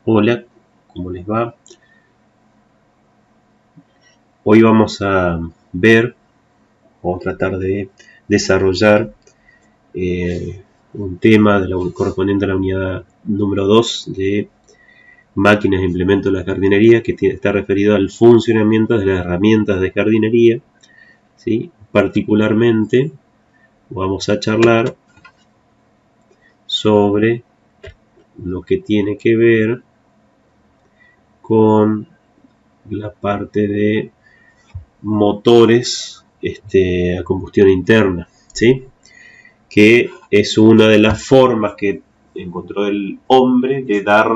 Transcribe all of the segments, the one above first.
Hola, ¿cómo les va? Hoy vamos a ver o tratar de desarrollar un tema correspondiente a la unidad número 2 de máquinas e implementos de la jardinería, que está referido al funcionamiento de las herramientas de jardinería, ¿sí? Particularmente vamos a charlar sobre lo que tiene que ver con la parte de motores a combustión interna, ¿sí? Que es una de las formas que encontró el hombre de dar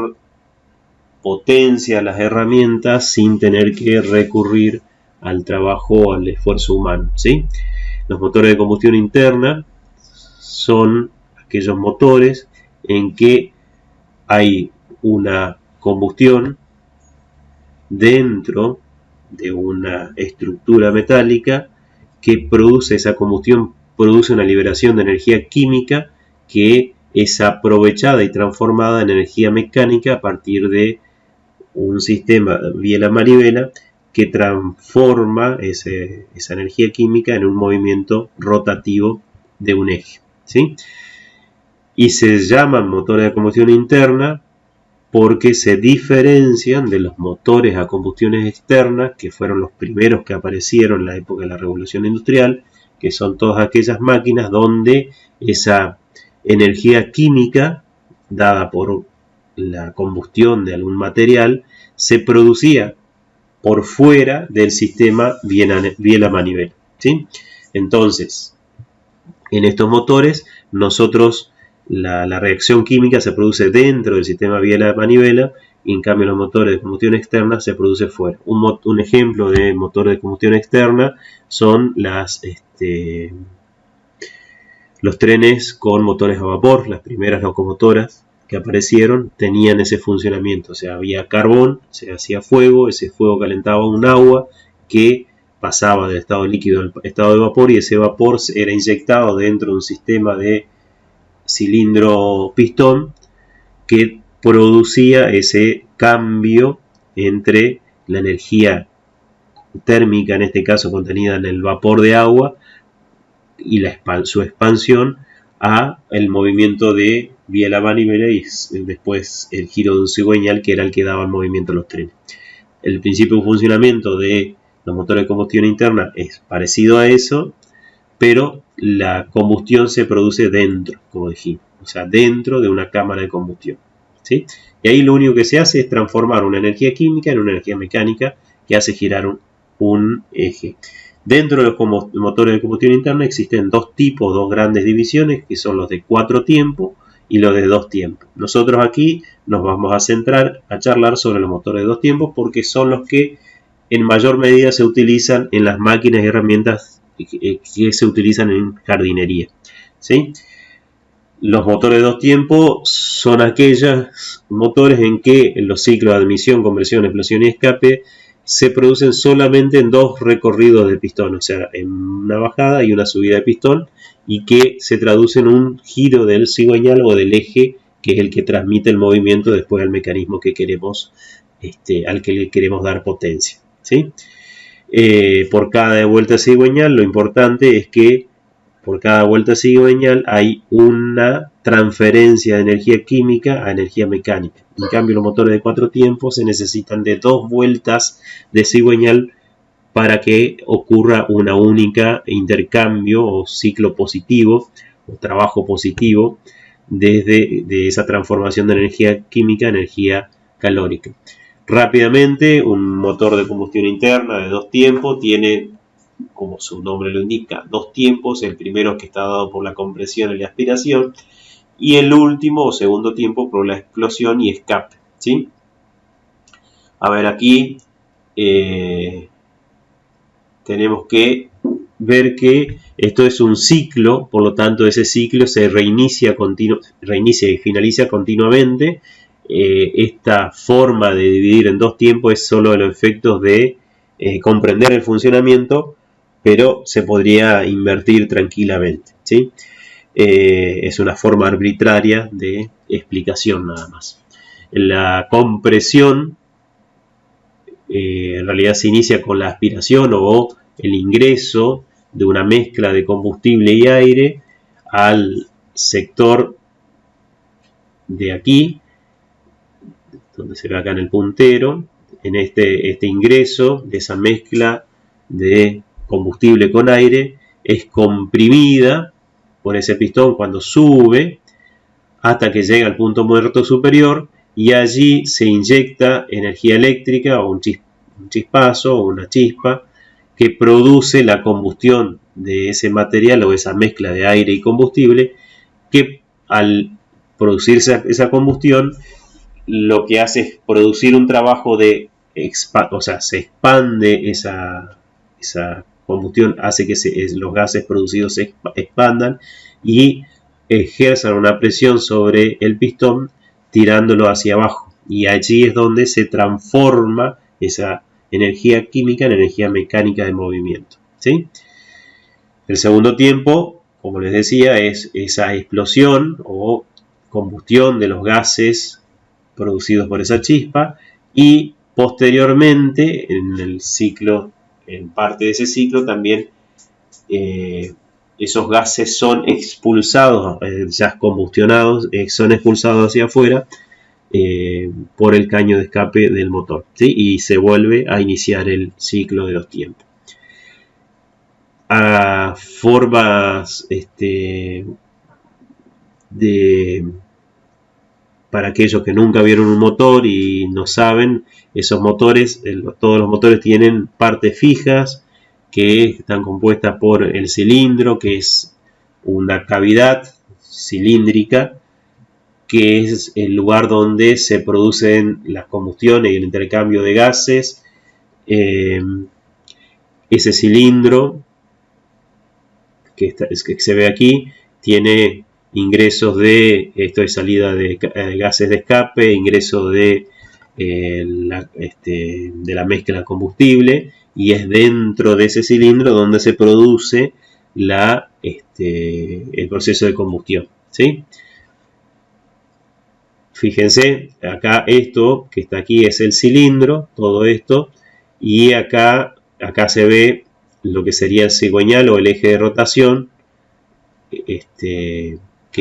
potencia a las herramientas sin tener que recurrir al trabajo o al esfuerzo humano, ¿sí? Los motores de combustión interna son aquellos motores en que hay una combustión dentro de una estructura metálica que produce esa combustión, produce una liberación de energía química que es aprovechada y transformada en energía mecánica a partir de un sistema biela-manivela que transforma esa energía química en un movimiento rotativo de un eje, ¿sí? Y se llaman motores de combustión interna porque se diferencian de los motores a combustiones externas, que fueron los primeros que aparecieron en la época de la Revolución Industrial, que son todas aquellas máquinas donde esa energía química dada por la combustión de algún material se producía por fuera del sistema biela-manivela, ¿sí? Entonces, en estos motores nosotros la reacción química se produce dentro del sistema biela-manivela y en cambio los motores de combustión externa se produce fuera. Un ejemplo de motor de combustión externa son los trenes con motores a vapor. Las primeras locomotoras que aparecieron tenían ese funcionamiento, o sea, había carbón, se hacía fuego, ese fuego calentaba un agua que pasaba del estado líquido al estado de vapor y ese vapor era inyectado dentro de un sistema de cilindro pistón que producía ese cambio entre la energía térmica, en este caso contenida en el vapor de agua, y su expansión a el movimiento de biela-manivela y después el giro de un cigüeñal, que era el que daba el movimiento a los trenes. El principio de funcionamiento de los motores de combustión interna es parecido a eso, pero la combustión se produce dentro, como dijimos, o sea, dentro de una cámara de combustión, ¿sí? Y ahí lo único que se hace es transformar una energía química en una energía mecánica que hace girar un eje. Dentro de los motores de combustión interna existen dos grandes divisiones, que son los de 4 tiempos y los de 2 tiempos. Nosotros aquí nos vamos a centrar a charlar sobre los motores de 2 tiempos porque son los que en mayor medida se utilizan en las máquinas y herramientas que se utilizan en jardinería, ¿sí? Los motores de 2 tiempos son aquellos motores en que los ciclos de admisión, compresión, explosión y escape se producen solamente en 2 recorridos de pistón, o sea, en una bajada y una subida de pistón, y que se traduce en un giro del cigüeñal o del eje, que es el que transmite el movimiento después al mecanismo que queremos, al que le queremos dar potencia, ¿sí? Por cada vuelta cigüeñal, lo importante es que por cada vuelta cigüeñal hay una transferencia de energía química a energía mecánica. En cambio, los motores de 4 tiempos se necesitan de 2 vueltas de cigüeñal para que ocurra una única intercambio o ciclo positivo o trabajo positivo de esa transformación de energía química a energía calórica. Rápidamente, un motor de combustión interna de 2 tiempos tiene, como su nombre lo indica, 2 tiempos. El primero que está dado por la compresión y la aspiración, y el último o segundo tiempo por la explosión y escape, ¿sí? A ver, aquí tenemos que ver que esto es un ciclo, por lo tanto ese ciclo se reinicia y finaliza continuamente. Esta forma de dividir en 2 tiempos es solo de los efectos de comprender el funcionamiento, pero se podría invertir tranquilamente, ¿sí? Es una forma arbitraria de explicación nada más. La compresión en realidad se inicia con la aspiración o el ingreso de una mezcla de combustible y aire al sector de aquí, donde se ve acá en el puntero. En este ingreso de esa mezcla de combustible con aire es comprimida por ese pistón cuando sube hasta que llega al punto muerto superior, y allí se inyecta energía eléctrica o un chispazo o una chispa que produce la combustión de ese material o esa mezcla de aire y combustible, que al producirse esa combustión lo que hace es producir un trabajo de o sea, se expande esa combustión, hace que los gases producidos se expandan y ejerzan una presión sobre el pistón tirándolo hacia abajo, y allí es donde se transforma esa energía química en energía mecánica de movimiento, ¿sí? El segundo tiempo, como les decía, es esa explosión o combustión de los gases producidos por esa chispa, y posteriormente en el ciclo, en parte de ese ciclo también esos gases son expulsados, ya combustionados, son expulsados hacia afuera por el caño de escape del motor, ¿sí? Y se vuelve a iniciar el ciclo de los tiempos. A formas para aquellos que nunca vieron un motor y no saben, esos motores, todos los motores tienen partes fijas que están compuestas por el cilindro, que es una cavidad cilíndrica, que es el lugar donde se producen las combustiones y el intercambio de gases. Ese cilindro que se ve aquí tiene ingresos de, esto es salida de gases de escape, ingreso de la mezcla de combustible, y es dentro de ese cilindro donde se produce el proceso de combustión, ¿sí? Fíjense, acá esto que está aquí es el cilindro, todo esto, y acá se ve lo que sería el cigüeñal o el eje de rotación, que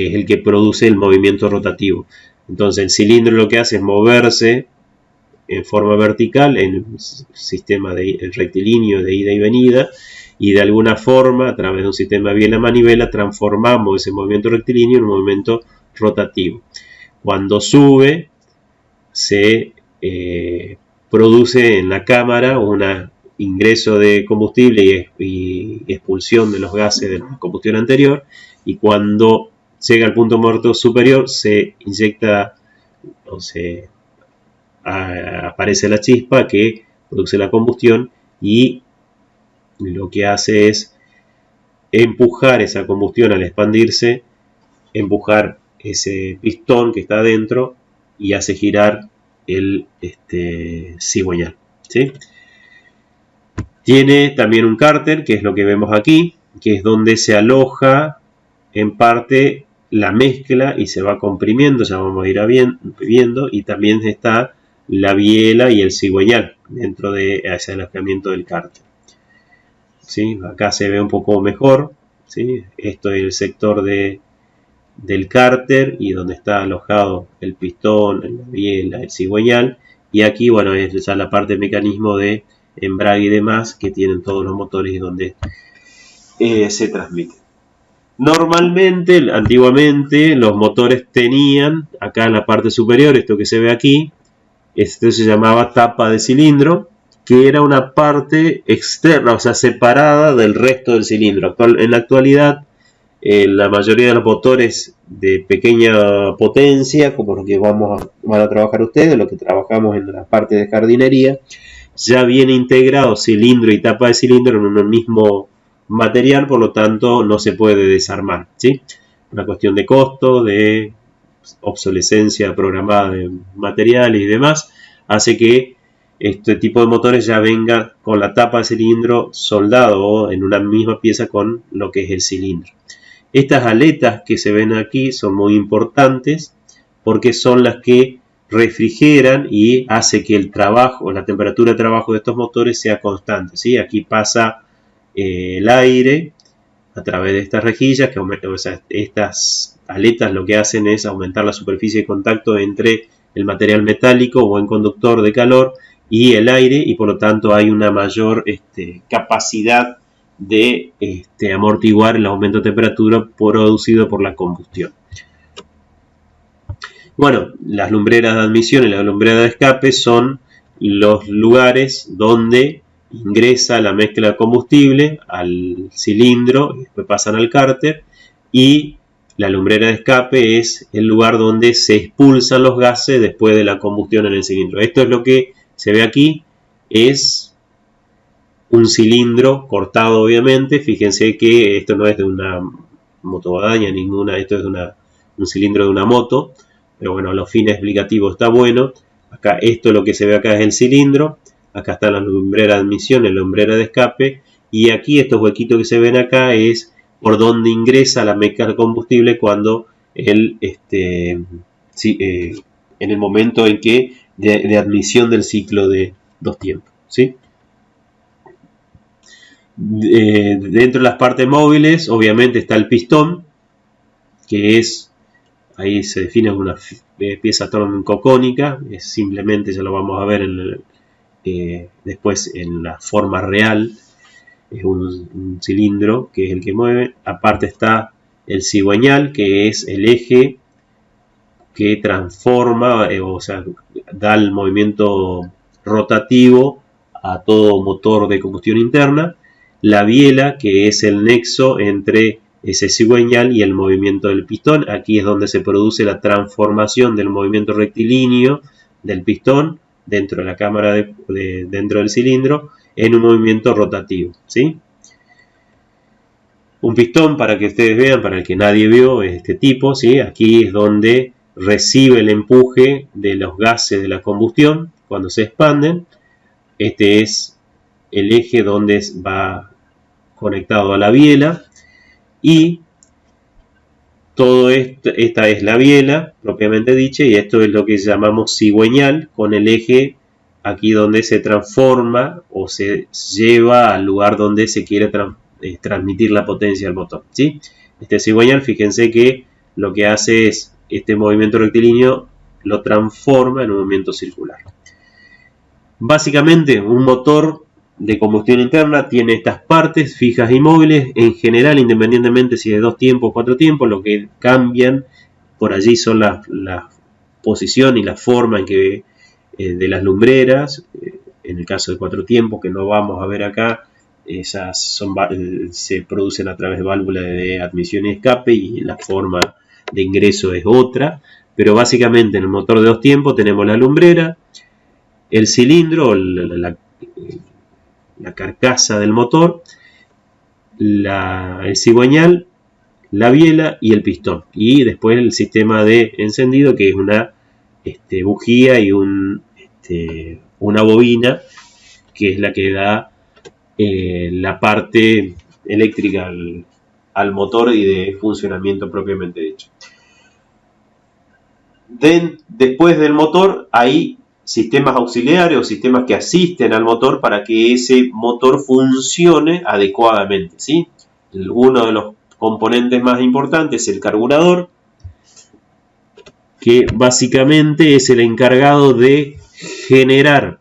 es el que produce el movimiento rotativo. Entonces el cilindro lo que hace es moverse en forma vertical en un sistema rectilíneo de ida y venida, y de alguna forma a través de un sistema de biela-manivela transformamos ese movimiento rectilíneo en un movimiento rotativo. Cuando sube se produce en la cámara un ingreso de combustible y expulsión de los gases de la combustión anterior, y cuando llega al punto muerto superior se inyecta o se aparece la chispa que produce la combustión, y lo que hace es empujar esa combustión al expandirse, empujar ese pistón que está adentro y hace girar el cigüeñal, ¿sí? Tiene también un cárter, que es lo que vemos aquí, que es donde se aloja en parte la mezcla y se va comprimiendo, ya vamos a ir viendo, y también está la biela y el cigüeñal dentro de ese alojamiento del cárter, ¿sí? Acá se ve un poco mejor, ¿sí? Esto es el sector del cárter y donde está alojado el pistón, la biela, el cigüeñal, y aquí, bueno, es ya la parte de mecanismo de embrague y demás que tienen todos los motores y donde se transmite. Normalmente, antiguamente, los motores tenían acá en la parte superior, esto que se ve aquí, esto se llamaba tapa de cilindro, que era una parte externa, o sea, separada del resto del cilindro. En la actualidad, la mayoría de los motores de pequeña potencia, como los que van a trabajar ustedes, los que trabajamos en la parte de jardinería, ya viene integrado cilindro y tapa de cilindro en un mismo material, por lo tanto no se puede desarmar, ¿sí? Una cuestión de costo, de obsolescencia programada de materiales y demás, hace que este tipo de motores ya venga con la tapa de cilindro soldado en una misma pieza con lo que es el cilindro. Estas aletas que se ven aquí son muy importantes porque son las que refrigeran y hace que el trabajo, la temperatura de trabajo de estos motores sea constante, ¿sí? Aquí pasa el aire a través de estas rejillas, que o sea, estas aletas lo que hacen es aumentar la superficie de contacto entre el material metálico o buen conductor de calor y el aire, y por lo tanto hay una mayor capacidad de amortiguar el aumento de temperatura producido por la combustión. Bueno, las lumbreras de admisión y las lumbreras de escape son los lugares donde ingresa la mezcla de combustible al cilindro, y después pasan al cárter, y la lumbrera de escape es el lugar donde se expulsan los gases después de la combustión en el cilindro. Esto es lo que se ve aquí, es un cilindro cortado obviamente. Fíjense que esto no es de una motoguadaña ninguna, esto es un cilindro de una moto, pero bueno, a los fines explicativos está bueno. Acá esto lo que se ve acá es el cilindro, acá está la lumbrera de admisión, la lumbrera de escape, y aquí estos huequitos que se ven acá es por donde ingresa la mezcla de combustible cuando en el momento en que de admisión del ciclo de dos tiempos, ¿sí? Dentro de las partes móviles obviamente está el pistón, que es, ahí se define una pieza troncocónica, es simplemente, ya lo vamos a ver después en la forma real, es un cilindro que es el que mueve. Aparte está el cigüeñal, que es el eje que transforma, o sea, da el movimiento rotativo a todo motor de combustión interna. La biela, que es el nexo entre ese cigüeñal y el movimiento del pistón. Aquí es donde se produce la transformación del movimiento rectilíneo del pistón dentro de la cámara dentro del cilindro en un movimiento rotativo, ¿sí? Un pistón, para que ustedes vean, para el que nadie vio, es este tipo, ¿sí? Aquí es donde recibe el empuje de los gases de la combustión cuando se expanden. Este es el eje donde va conectado a la biela, y todo esto, esta es la biela propiamente dicha, y esto es lo que llamamos cigüeñal, con el eje aquí donde se transforma o se lleva al lugar donde se quiere transmitir la potencia al motor, ¿sí? Este cigüeñal, fíjense que lo que hace es este movimiento rectilíneo lo transforma en un movimiento circular. Básicamente, un motor de combustión interna tiene estas partes fijas y móviles, en general, independientemente si de 2 tiempos o 4 tiempos. Lo que cambian por allí son la posición y la forma en que de las lumbreras. En el caso de 4 tiempos, que no vamos a ver acá, esas se producen a través de válvulas de admisión y escape, y la forma de ingreso es otra. Pero básicamente en el motor de 2 tiempos tenemos la lumbrera, el cilindro, la carcasa del motor, el cigüeñal, la biela y el pistón, y después el sistema de encendido, que es una bujía y una bobina, que es la que da la parte eléctrica al motor y de funcionamiento propiamente dicho. Después del motor hay sistemas auxiliares o sistemas que asisten al motor para que ese motor funcione adecuadamente, ¿sí? Uno de los componentes más importantes es el carburador, que básicamente es el encargado de generar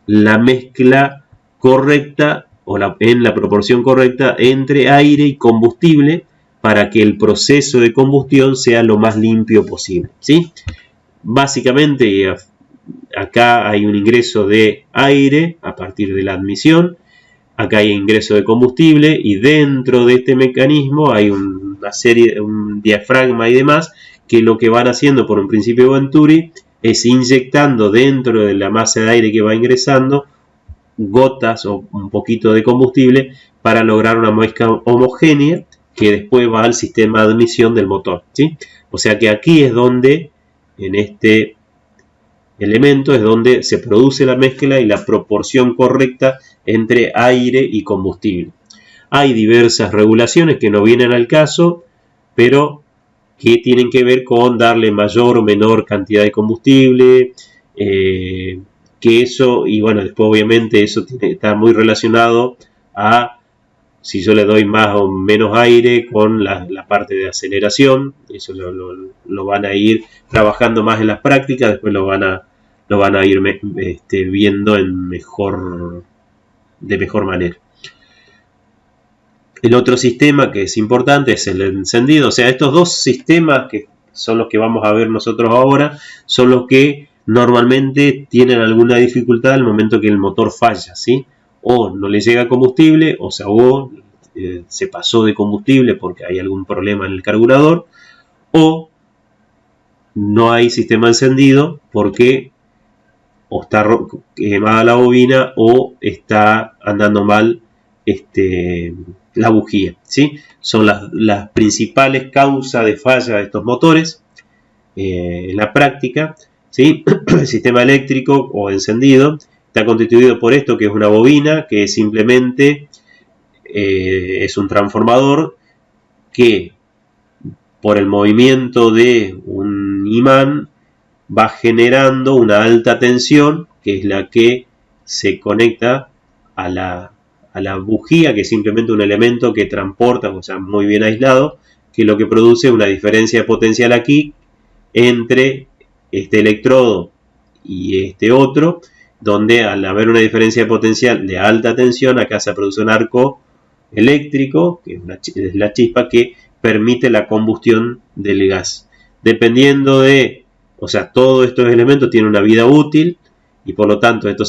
la mezcla correcta o en la proporción correcta entre aire y combustible para que el proceso de combustión sea lo más limpio posible, ¿sí? Básicamente acá hay un ingreso de aire a partir de la admisión, acá hay ingreso de combustible, y dentro de este mecanismo hay un diafragma y demás, que lo que van haciendo por un principio Venturi es inyectando dentro de la masa de aire que va ingresando gotas o un poquito de combustible para lograr una mezcla homogénea que después va al sistema de admisión del motor, ¿sí? O sea que aquí es donde, en este elemento, es donde se produce la mezcla y la proporción correcta entre aire y combustible. Hay diversas regulaciones que no vienen al caso, pero que tienen que ver con darle mayor o menor cantidad de combustible, que eso, y bueno, después obviamente eso está muy relacionado a si yo le doy más o menos aire con la parte de aceleración. Eso lo van a ir trabajando más en las prácticas, después lo van a ir viendo de mejor manera. El otro sistema que es importante es el encendido. O sea, estos dos sistemas, que son los que vamos a ver nosotros ahora, son los que normalmente tienen alguna dificultad al momento que el motor falla, ¿sí? O no le llega combustible, o se ahogó, se pasó de combustible porque hay algún problema en el carburador, o no hay sistema encendido porque o está quemada la bobina o está andando mal la bujía, ¿sí? Son las principales causas de falla de estos motores en la práctica, ¿sí? El sistema eléctrico o encendido está constituido por esto, que es una bobina, que simplemente es un transformador que por el movimiento de un imán va generando una alta tensión, que es la que se conecta a la bujía, que es simplemente un elemento que transporta, o sea, muy bien aislado, que lo que produce una diferencia de potencial aquí entre este electrodo y este otro, donde al haber una diferencia de potencial de alta tensión, acá se produce un arco eléctrico, que es la chispa que permite la combustión del gas. Dependiendo de, o sea, todos estos elementos tienen una vida útil, y por lo tanto esto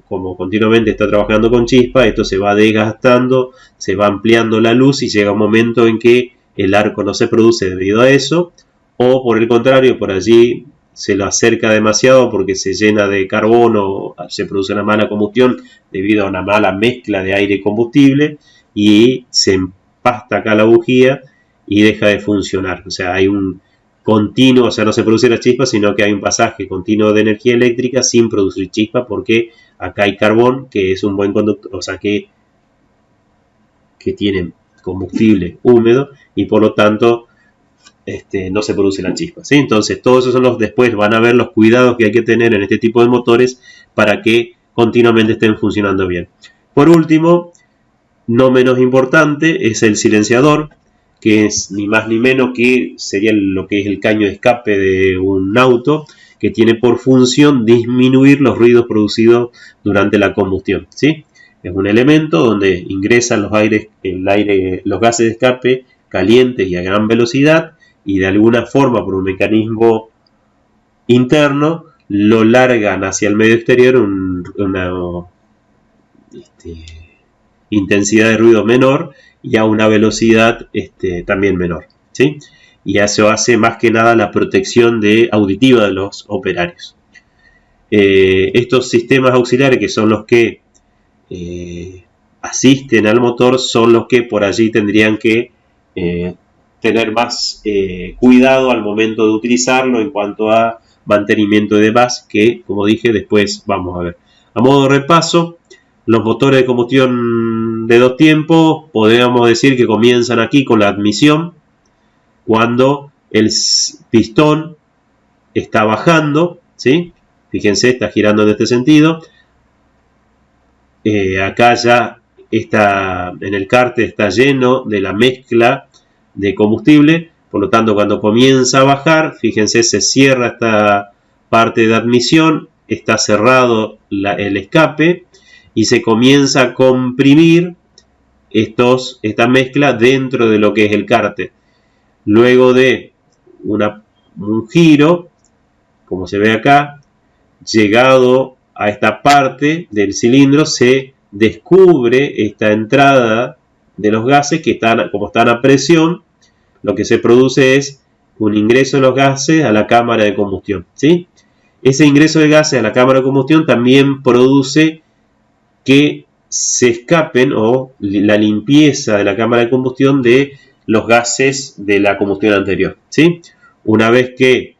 como continuamente está trabajando con chispa, esto se va desgastando, se va ampliando la luz y llega un momento en que el arco no se produce debido a eso, o por el contrario, por allí se lo acerca demasiado porque se llena de carbón o se produce una mala combustión debido a una mala mezcla de aire y combustible, y se empasta acá la bujía y deja de funcionar. O sea, hay un continuo, o sea, no se produce la chispa, sino que hay un pasaje continuo de energía eléctrica sin producir chispa, porque acá hay carbón, que es un buen conductor, o sea, que tiene combustible húmedo, y por lo tanto no se produce la chispa, ¿sí? Entonces, todos esos son después van a ver los cuidados que hay que tener en este tipo de motores para que continuamente estén funcionando bien. Por último, no menos importante, es el silenciador, que es ni más ni menos que sería lo que es el caño de escape de un auto, que tiene por función disminuir los ruidos producidos durante la combustión, ¿sí? Es un elemento donde ingresan los gases de escape calientes y a gran velocidad, y de alguna forma, por un mecanismo interno, lo largan hacia el medio exterior una intensidad de ruido menor y a una velocidad también menor, ¿sí? Y eso hace más que nada la protección auditiva de los operarios. Estos sistemas auxiliares, que son los que asisten al motor, son los que por allí tendrían que tener más cuidado al momento de utilizarlo en cuanto a mantenimiento de demás, que como dije después vamos a ver. A modo de repaso, los motores de combustión de dos tiempos podríamos decir que comienzan aquí con la admisión, cuando el pistón está bajando, ¿sí? Fíjense, está girando en este sentido. Acá ya está, en el cárter está lleno de la mezcla de combustible, por lo tanto cuando comienza a bajar, fíjense, se cierra esta parte de admisión, está cerrado el escape y se comienza a comprimir esta mezcla dentro de lo que es el cárter. Luego de un giro, como se ve acá, llegado a esta parte del cilindro, se descubre esta entrada de los gases que como están a presión. Lo que se produce es un ingreso de los gases a la cámara de combustión, ¿sí? Ese ingreso de gases a la cámara de combustión también produce que se escapen, o la limpieza de la cámara de combustión de los gases de la combustión anterior, ¿sí? Una vez que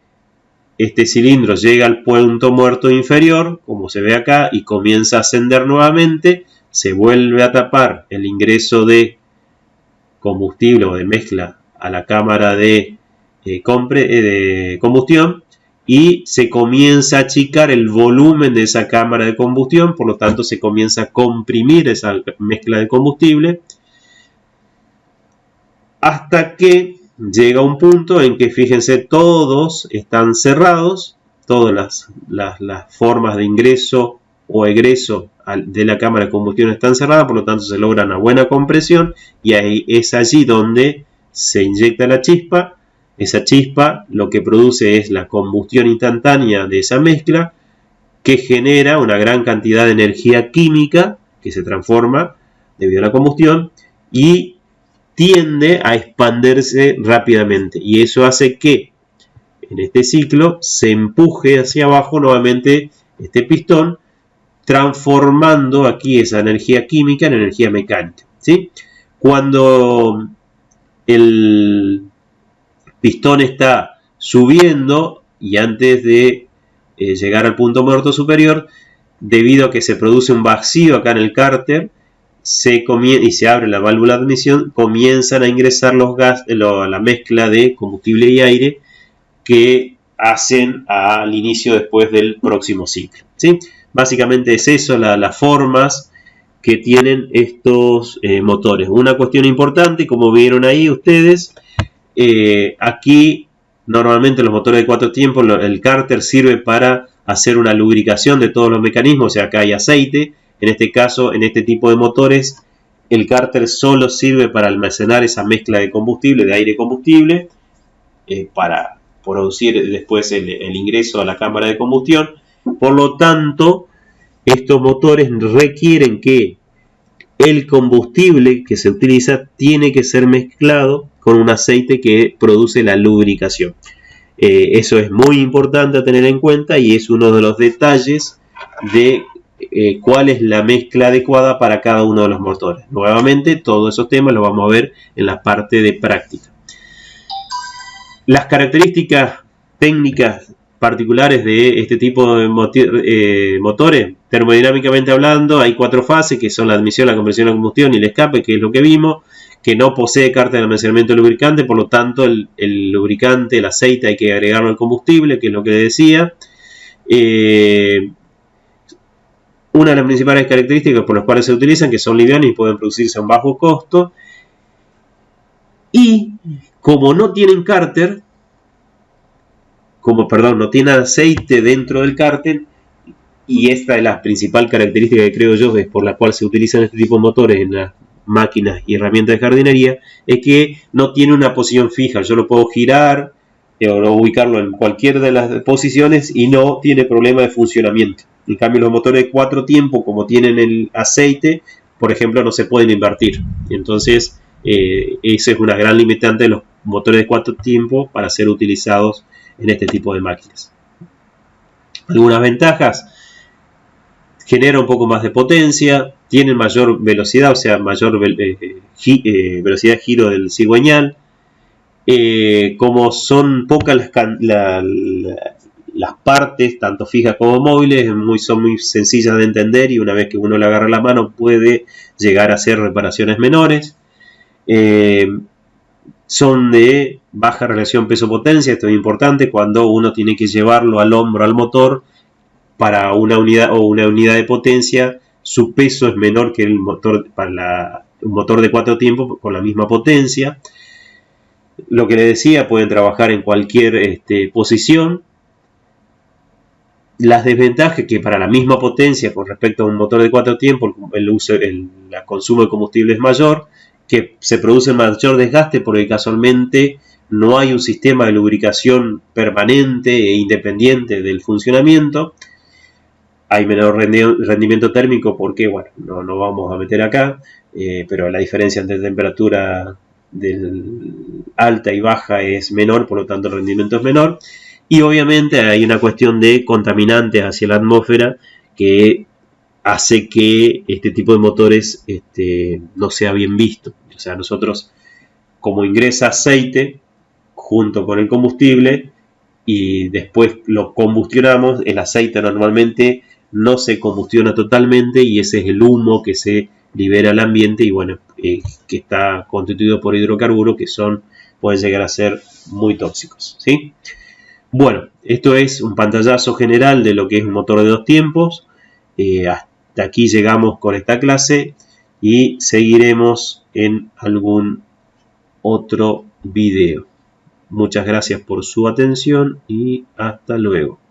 este cilindro llega al punto muerto inferior, como se ve acá, y comienza a ascender nuevamente, se vuelve a tapar el ingreso de combustible o de mezcla a la cámara de de combustión, y se comienza a achicar el volumen de esa cámara de combustión, por lo tanto se comienza a comprimir esa mezcla de combustible, hasta que llega un punto en que, fíjense, todos están cerrados, todas las formas de ingreso o egreso de la cámara de combustión están cerradas, por lo tanto se logra una buena compresión, y ahí es allí donde se inyecta la chispa. Esa chispa lo que produce es la combustión instantánea de esa mezcla, que genera una gran cantidad de energía química que se transforma debido a la combustión y tiende a expandirse rápidamente, y eso hace que en este ciclo se empuje hacia abajo nuevamente este pistón, transformando aquí esa energía química en energía mecánica, ¿sí? Cuando el pistón está subiendo y antes de llegar al punto muerto superior, debido a que se produce un vacío acá en el cárter y se abre la válvula de admisión, comienzan a ingresar los gases, la mezcla de combustible y aire que hacen al inicio después del próximo ciclo, ¿sí? Básicamente es eso, las formas que tienen estos motores. Una cuestión importante, como vieron ahí ustedes, aquí normalmente los motores de 4 tiempos, el cárter sirve para hacer una lubricación de todos los mecanismos, o sea, acá hay aceite. En este caso, en este tipo de motores, el cárter solo sirve para almacenar esa mezcla de combustible, de aire y combustible, para producir después el ingreso a la cámara de combustión. Por lo tanto, estos motores requieren que el combustible que se utiliza tiene que ser mezclado con un aceite que produce la lubricación. Eso es muy importante a tener en cuenta y es uno de los detalles de cuál es la mezcla adecuada para cada uno de los motores. Nuevamente, todos esos temas los vamos a ver en la parte de práctica. Las características técnicas particulares de este tipo de motores, termodinámicamente hablando, hay 4 fases, que son la admisión, la compresión, la combustión y el escape, que es lo que vimos, que no posee cárter de almacenamiento de lubricante, por lo tanto el lubricante, el aceite, hay que agregarlo al combustible, que es lo que decía. Una de las principales características por las cuales se utilizan, que son livianos y pueden producirse a un bajo costo, y como no tienen cárter, no tienen aceite dentro del cárter, y esta es la principal característica que creo yo es por la cual se utilizan este tipo de motores en las máquinas y herramientas de jardinería, es que no tiene una posición fija. Yo lo puedo girar o ubicarlo en cualquiera de las posiciones y no tiene problema de funcionamiento. En cambio, los motores de 4 tiempos, como tienen el aceite, por ejemplo, no se pueden invertir. Entonces, esa es una gran limitante de los motores de 4 tiempos para ser utilizados en este tipo de máquinas. Algunas ventajas: genera un poco más de potencia, tienen mayor velocidad, o sea, mayor velocidad de giro del cigüeñal. Como son pocas las partes, tanto fijas como móviles, son muy sencillas de entender, y una vez que uno le agarra la mano puede llegar a hacer reparaciones menores. Son de baja relación peso-potencia. Esto es importante cuando uno tiene que llevarlo al hombro al motor para una unidad de potencia. Su peso es menor que el motor para un motor de 4 tiempos con la misma potencia. Lo que les decía, pueden trabajar en cualquier posición. Las desventajas, que para la misma potencia con respecto a un motor de 4 tiempos el consumo de combustible es mayor, que se produce mayor desgaste porque casualmente no hay un sistema de lubricación permanente e independiente del funcionamiento. Hay menor rendimiento térmico porque, bueno, no vamos a meter acá, pero la diferencia entre temperatura alta y baja es menor, por lo tanto el rendimiento es menor. Y obviamente hay una cuestión de contaminantes hacia la atmósfera que hace que este tipo de motores no sea bien visto. O sea, nosotros, como ingresa aceite junto con el combustible y después lo combustionamos, el aceite normalmente no se combustiona totalmente y ese es el humo que se libera al ambiente, y bueno, que está constituido por hidrocarburos que son pueden llegar a ser muy tóxicos, ¿sí? Bueno, esto es un pantallazo general de lo que es un motor de 2 tiempos. Hasta aquí llegamos con esta clase y seguiremos en algún otro video. Muchas gracias por su atención y hasta luego.